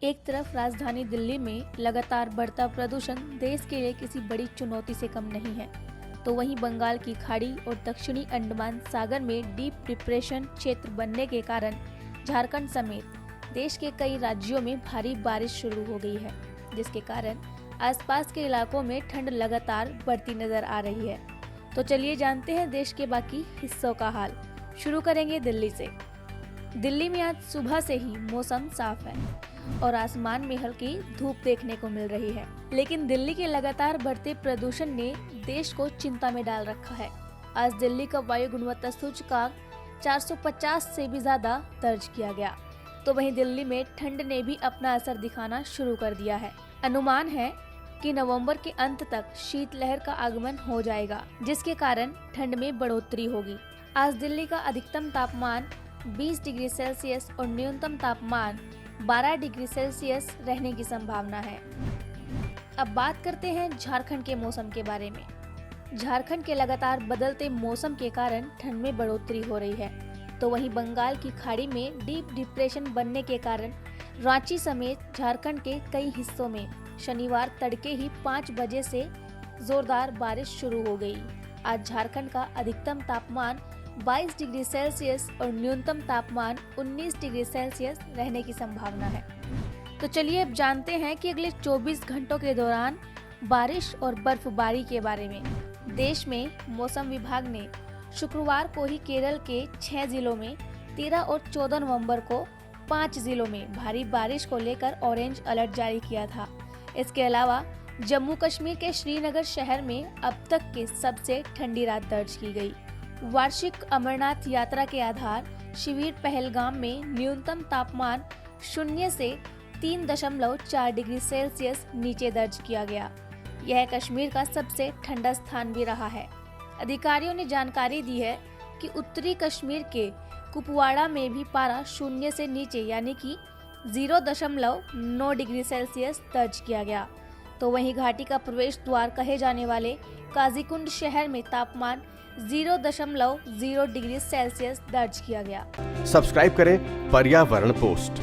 एक तरफ राजधानी दिल्ली में लगातार बढ़ता प्रदूषण देश के लिए किसी बड़ी चुनौती से कम नहीं है, तो वहीं बंगाल की खाड़ी और दक्षिणी अंडमान सागर में डीप डिप्रेशन क्षेत्र बनने के कारण झारखंड समेत देश के कई राज्यों में भारी बारिश शुरू हो गई है, जिसके कारण आसपास के इलाकों में ठंड लगातार बढ़ती नजर आ रही है। तो चलिए जानते हैं देश के बाकी हिस्सों का हाल। शुरू करेंगे दिल्ली से। दिल्ली में आज सुबह से ही मौसम साफ है और आसमान में हल्की धूप देखने को मिल रही है, लेकिन दिल्ली के लगातार बढ़ते प्रदूषण ने देश को चिंता में डाल रखा है। आज दिल्ली का वायु गुणवत्ता सूचकांक 450 से भी ज्यादा दर्ज किया गया, तो वहीं दिल्ली में ठंड ने भी अपना असर दिखाना शुरू कर दिया है। अनुमान है कि नवंबर के अंत तक शीतलहर का आगमन हो जाएगा, जिसके कारण ठंड में बढ़ोतरी होगी। आज दिल्ली का अधिकतम तापमान 20 डिग्री सेल्सियस और न्यूनतम तापमान 12 डिग्री सेल्सियस रहने की संभावना है। अब बात करते हैं झारखंड के मौसम के बारे में। झारखंड के लगातार बदलते मौसम के कारण ठंड में बढ़ोतरी हो रही है, तो वहीं बंगाल की खाड़ी में डीप डिप्रेशन बनने के कारण रांची समेत झारखंड के कई हिस्सों में शनिवार तड़के ही 5 बजे से जोरदार बारिश शुरू हो गई। आज झारखंड का अधिकतम तापमान 22 डिग्री सेल्सियस और न्यूनतम तापमान 19 डिग्री सेल्सियस रहने की संभावना है। तो चलिए अब जानते हैं कि अगले 24 घंटों के दौरान बारिश और बर्फबारी के बारे में। देश में मौसम विभाग ने शुक्रवार को ही केरल के 6 जिलों में 13 और 14 नवंबर को 5 जिलों में भारी बारिश को लेकर ऑरेंज अलर्ट जारी किया था। इसके अलावा जम्मू कश्मीर के श्रीनगर शहर में अब तक की सबसे ठंडी रात दर्ज की गई। वार्षिक अमरनाथ यात्रा के आधार शिविर पहलगाम में न्यूनतम तापमान 0 से 3.4 डिग्री सेल्सियस नीचे दर्ज किया गया। यह कश्मीर का सबसे ठंडा स्थान भी रहा है। अधिकारियों ने जानकारी दी है कि उत्तरी कश्मीर के कुपवाड़ा में भी पारा 0 से नीचे यानी कि 0.9 डिग्री सेल्सियस दर्ज किया गया। तो वहीं घाटी का प्रवेश द्वार कहे जाने वाले काजीकुंड शहर में तापमान 0.0 डिग्री सेल्सियस दर्ज किया गया। सब्सक्राइब करें पर्यावरण पोस्ट।